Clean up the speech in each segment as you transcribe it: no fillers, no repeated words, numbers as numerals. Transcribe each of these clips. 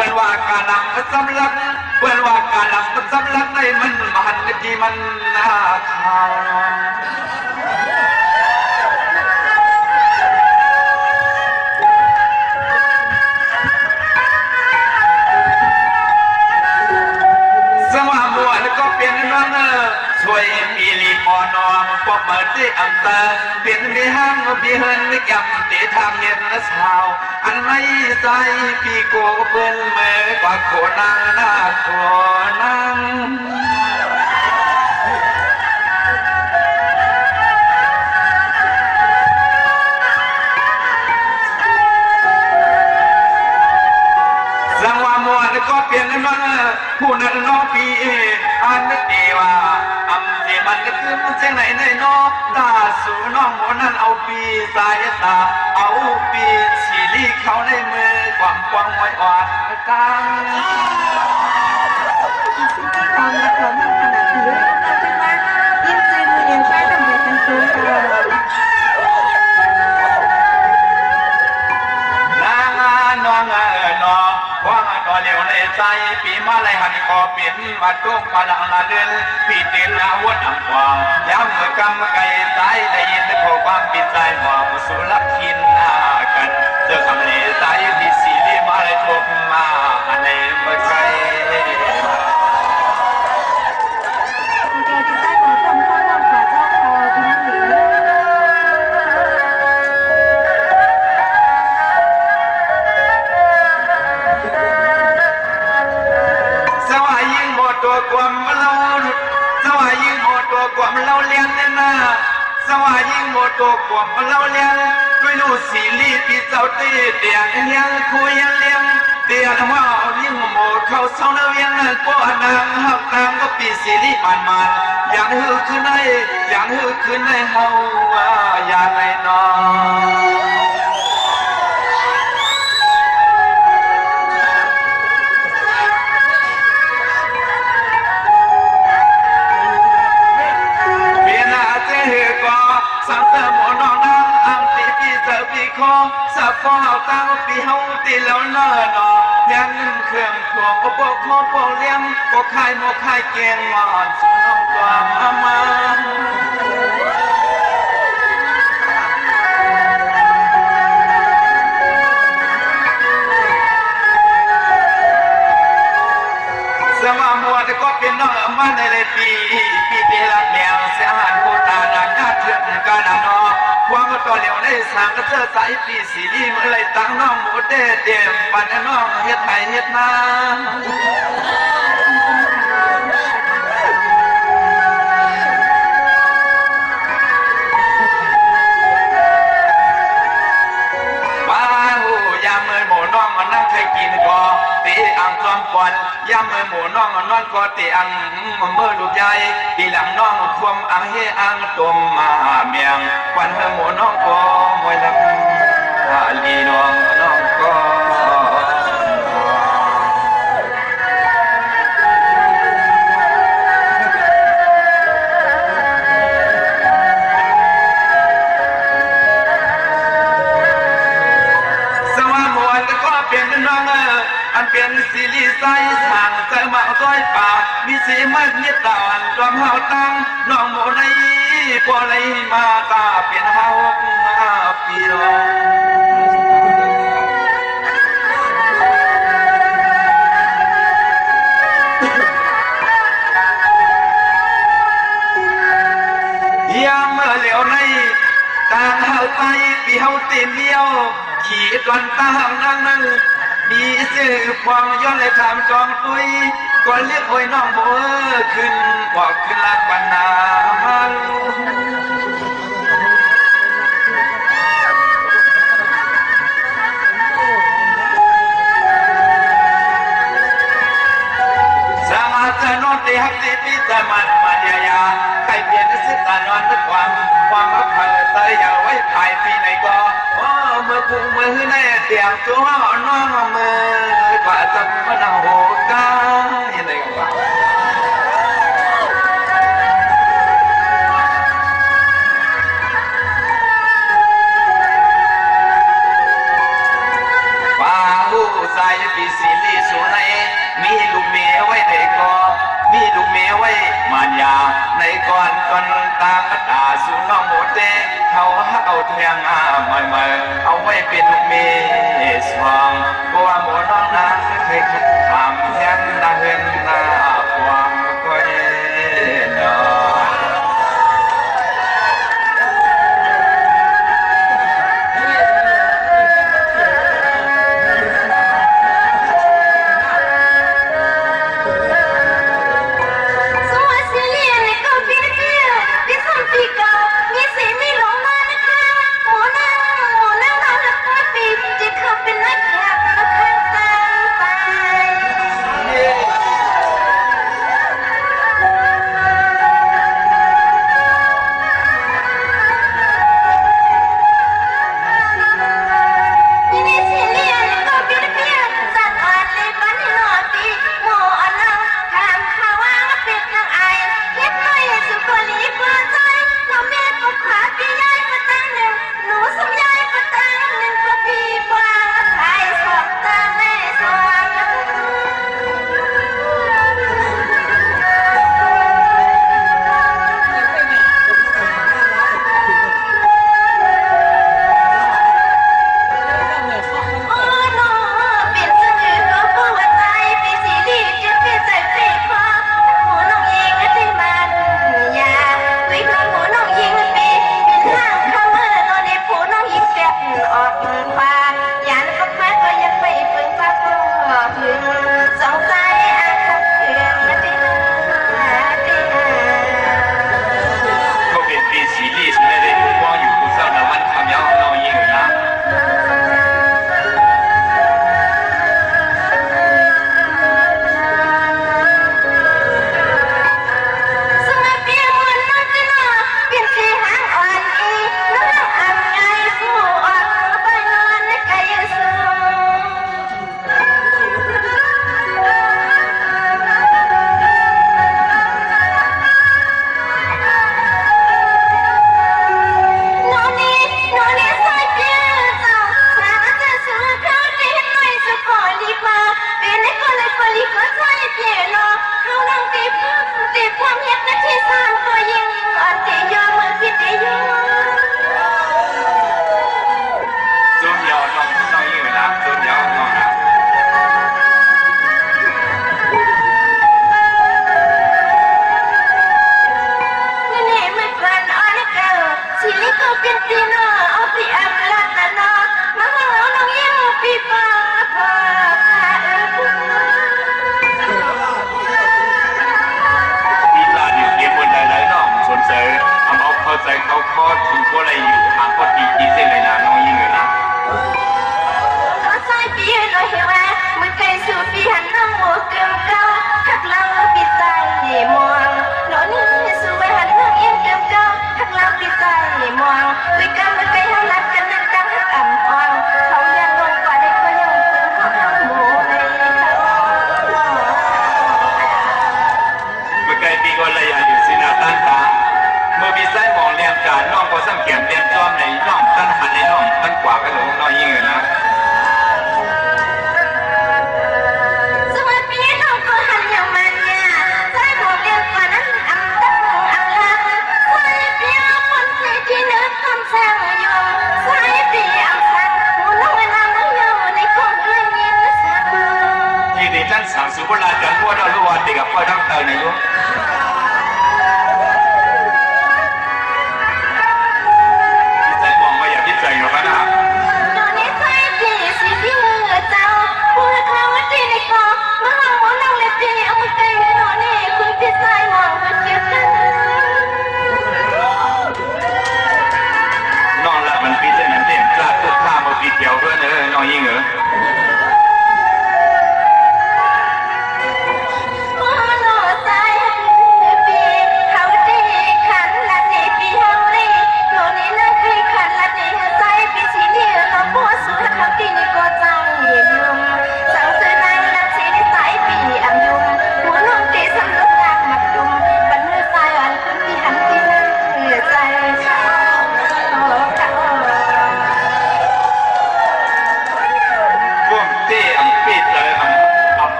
ปิดว่ากาลังสำลักเปิดว่ากาลังสำลักในมันมันที่มันน่าข่าวสมาบัวแล้วก็เปลี่ยนน้องช่วยมีลีปอนองพวกมาที่อังตาเปลี่ยนมีห้างมีเฮินไม่ยำตีทางเย็นและสาวอันไม่ใจพี่โกเปิ้นเมื่อกว่าโคนังหน้าโคนังสังวามัวแล้วก็เปลี่ยนน้องผู้นั้นน้องพี่อันนั้นดีว่าอำที่มันก็คือมันเสียงไหนในน้องตาสู่น้องโมนั้นเอาปีสายตาเอาปีสีลีเขาในมือความกว้างไว้อ่อนกลางความรักเรามากขนาดนี้เราเป็นว่ายิ่งใจมือเย็นใช้ทำเด็กเป็นสูงค่ะนางน้องน้องว่างต่อเลี้ยวในใจปีมาเลยหันคอเปลี่ยนมาตุ้งมาหลังละเดินปีเตียนอาวุธอังกวางย้ำเมื่อกำไก่ใจได้ยินขอความปิดใจหวังสุรักขินหน้ากันเจอคำเลใจที่สีรีมาเลยทบมาในเมื่อไกลตัวความเราสวายยิงหมดตัวความเราเลี้ยงเนี่ยนะสวายยิงหมดตัวความเราเลี้ยงด้วยลูกสีลีที่เจ้าตีเตียงเลี้ยงคุยเลี้ยงเตียงว่ายิงหมดเขาเศร้าเลี้ยงก็นางหักนางก็ปีสีลีมันอย่างหื้อขึ้นให้อย่างหื้อขึ้นให้เฮาว่าอย่างไรนอสับฟ้าตั้งปีเฮาตีแล้วเนินนอยังเครื่องขวงก็ปกโคปกเลี้ยงก็คายโมคายเกียงหมอนสุน้องตัวมาสมามัวแต่ก็เป็นน้องมาในเลยปีเปรักแมวเสียหันโคตานาญาติเถื่อนกันนอว่าก็ต่อเลี้ยวในสางก็เจอสายปีสีดีเมื่อไรตั้งน้องหมูเด็มปันน้องเฮ็ดไทยเฮ็ดนาป้าหูยามเมื่อหมูน้องมานั่งใครกินก็ตีอ่างจอมปอนยามเมื่อหมูน้องนอนก็ตีอ่างเมื่อลูกใหญ่ตีหลังน้องควมอ่างเฮอ่างตุ่มมาเมียงวันเมื่อหมูน้องก็มวยลับว่าลีน้องก็สว่าหมวนก็เปลี่ยนน้องอันเปลี่ยนสีลีใสทางใจมาต้อยป่ามีสีมันเงียบตาอันรวมเฮาตั้งน้องโมในปอไหลมาตาเปลี่ยนเฮาปีรอยามเมื่อเหลียวในตาเฮาไปปีเฮาตีเลี้ยวขี่ก่อนตานั่งนั่งมีสื่อควงย้อนเลยถามจองตุยก่อนเรียกโอยน้องโบขึ้นบอกขึ้นลักปันนามันสามารถจะนอนตีหักตีปีแต่มันยาใครเปลี่ยนสิตานอนด้วยความรักเธอใจอย่าไว้ภายปีไหนก็เมื่อกูมือแน่เตียงตัวน้องมือกว่าจะมาหน้าโหกาอย่างไรกันวะป้าหูใส่ปีสีลี สูในมีลูกเมียไว้ในกอมีลูกเมียไว้มานยาในก่อนตากระตาสูน้องหมดเตเขาเอาเทียงใหม่เอาไว้เป็นลูกเมียสวงบัวหมดน้องนั้นเคยทำแทนนาเฮือนนาความก้อยนอเป็นนักแข่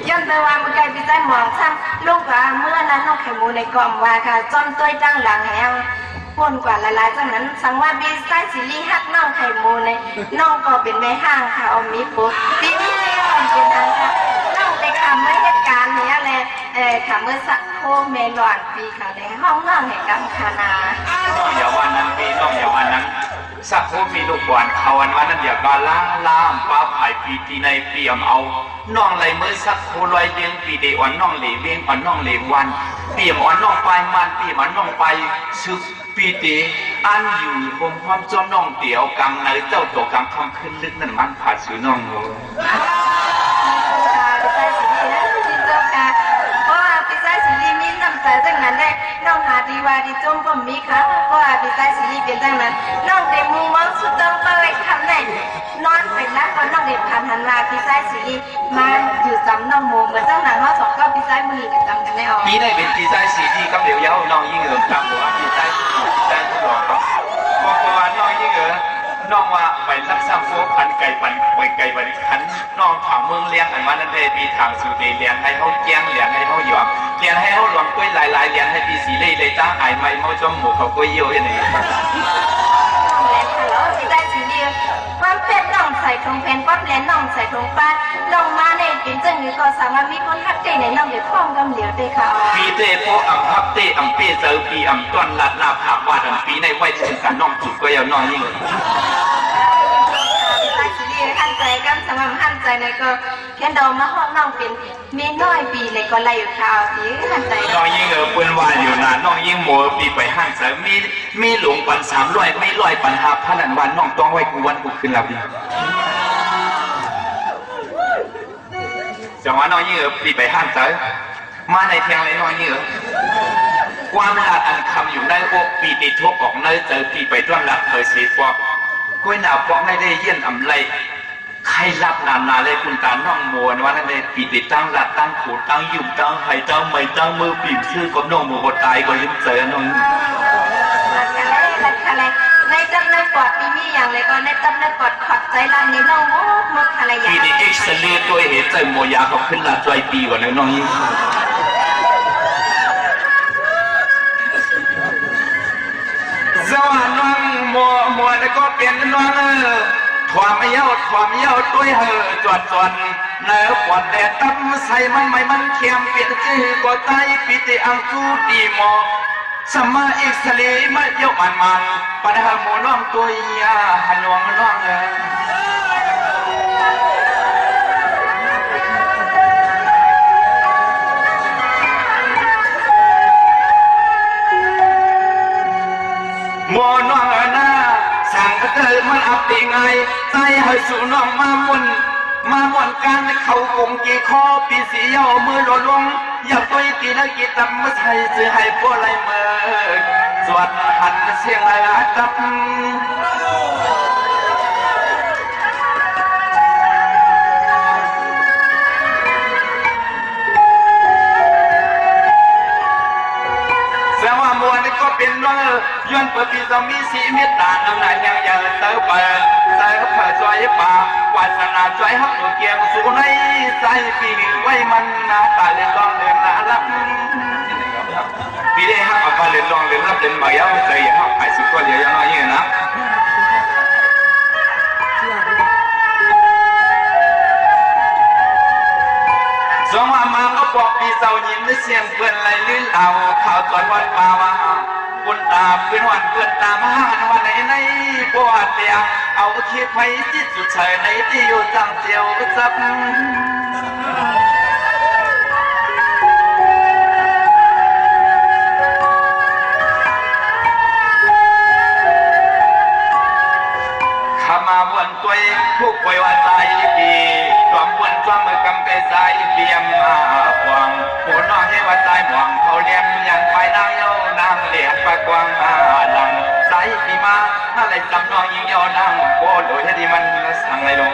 ย้อนไปว่าเมื่อไกลพี่ใจหมองซ้ำลูกว่าเมื่อนั้นน้องไข่มูในกล่อมว่าค่ะจนตัวจังหลังแหวพ่นกว่าละลายจากนั้นสังว่าบีไซซีรีฮักน้องไข่มูในน้องก็เป็นแม่ห้างค่ะเอามีปุ๊บปีนี้เลยเป็นทางค่ะน้องไปทำเมื่อเหตุการณ์เนี้ยเลยทำเมื่อสักโคเมลอนปีค่ะในห้องน้องแห่งกรรมคณาอย่าวันนั้นปีน้องอย่าวันนั้นสักผู้มีลูกบอลเขาวันนั้นอย่าก็ล่ามป้าภายปีที่ในเปี่ยมเอาน้องไหลเมื่อสักผู้ลอยเวียงปีเดอ่อนน้องเหลเวียงอ่อนน้องเหลวันเปี่ยมอ่อนน้องไปมันเปี่ยมอ่อนน้องไปซึกปีเดอันอยู่บนความจมน้องเดี่ยวกำในเจ้าตัวกำคำขึ้นลึกนั่นมันผ่าสู่น้องโง่จากนั้นได้น้องหาดีว่าดีจมก็มีค่ะเพราะว่าพี่ใจสีเป็นจากนั้นน้องเด็กมุมมองสุดต้องไปคำไหนนอนเป็นรักก็น้องเด็กผ่านหันมาพี่ใจสีมาอยู่จำน้องโมเหมือนเจ้าหนังเขาสองก็พี่ใจมือกันจำกันได้ออกปีได้เป็นพี่ใจสีที่กำเดียวเย้าน้องยิ่งเอิมกำหัวพี่ใจผู้หลอกก็บอกว่าน้องยิ่งเอิมน้องว่าไปรักษาโฟพันไก่ปันไปไก่ปันขันน้องถามเมืองเลี้ยงอันว่านั่นเองปีทางสู่เลี้ยงให้เขาแจ้งเลี้ยงให้เขาหยอกเลี้ยงให้เขาหลวงกุ้ยหลายๆเลี้ยงให้ปีสีเลยเลยจ้างไอ้ไม่เมาจมหมูเขากุ้ยเยี่ยวอย่างนี้พี่ใจสีเดียวความเพชรน้องใส่ทงเพนความเลนน้องใส่ทงป้าน้องมาในเป็นจังหรือก็สามารถมีคนทักใจในน้องเดี๋ยวพ้องกำเหลียวได้ค่ะปีเตโพอ่ำพับเตอ่ำเปียเจอปีอ่ำต้นลัดลาบหักว่าอันปีในไว้ถึงการน้องจุกก็ยังน้องยิ่งหันใจกันสำหรับหันใจในก็แค่ดอมาห้องน้องเป็นมีน้อยปีในก็ไล่อยู่ข่าวที่หันใจน้องยิ่งปืนวานอยู่นะน้องยิ่งโมปีไปห้างเสริมมีหลวงปัน300ไม่ร้อยปันหาพันวันน้องต้องไว้กูวันกูขึ้นแล้วดิจังหวะน้องยิ่งปีไปห้างเสริมมาในเทียงเลยน้องยิ่งความลาดอันคำอยู่ในโอกปีติทุกออกเนยเจอปีไปต้นหลักเคยสีฟอกกุ้ยหนาวฟอกไม่ได้เยี่ยนอำไรใครรับนานเลยคุณตาน้องโมนว่านั่นเลยปีติตั้งหลักตั้งขูดตั้งยุ่งตั้งไห้ตั้งไม่ตั้งมือปีบชื่อกับน้องโมโหตายก็ยิ้มเจอน้องในจับในปอดปีมีอย่างเลยก็ในจับในปอดขอดใจลำนี้น้องมดอะไรอย่างปีนี้เอ็กซ์เลียตัวเห็นใจโมยาเขาขึ้นลาใจปีกว่าน้องยิ่งสวรรค์น้องมัวแล้วก็เปลี่ยนน้องความเย้าตัวเห่อจวนเนื้อปวดแต่ตั้มใส่มันไม่มันเขียมเปลี่ยนชื่อก็ใจปิติอังสูดีหมอสมาอิสเลมาเยามันปัญหาโมน้องตัวยาหันวงน้องโมน้องนะสั่งก็เกิดมันอับตีไงใจให้สู่น้องมาม่วนการเขาคงกี่ข้อปีสีเยามือหล่นลงอย่าไปตีนักกีตำมาใส่ซื้อให้พวกไรเมื่อสวดหันเสียงไรตับแสดงว่ามวลก็เป็นน้องย้อนเปิดปีสมีสีเมตตาน้ำหนักยังยังเติบเปิดใส่เปิดจอยป่าวาสนาจอยหักตัวเกียงสู่ในใจปีไว้มันนาตาเล่นลองเล่นน่ารักปีได้หักเอาไปเล่นลองเล่นรับเล่นมาเยอะใจหักหายสุดก็เดียวยังน้อยยิ่งนะสองว่ามาก็บอกปีเสายิ้มด้วยเสียงเพื่อนไหลลื่นเอาข่าวตอนวันป่าว่าคุณตาเพื่อนวันเพื่อนตามาวันไหนปวดเตียงเอาคิดไว้จิตสุดเฉยในที่อยู่จังเจียวจับขามาวนตัวทุกป่วยว่าใจปีความวนความมือกำไกใจเตรียมมาหวังหัวน้องให้ว่าใจหวังเขาเลี้ยงยังไปนางเย้านางเลี้ยงปากวางมาลังใจปีมาอะไรจำน้องยิ่งเย้านางโอ้โดยที่มันสั่งในลง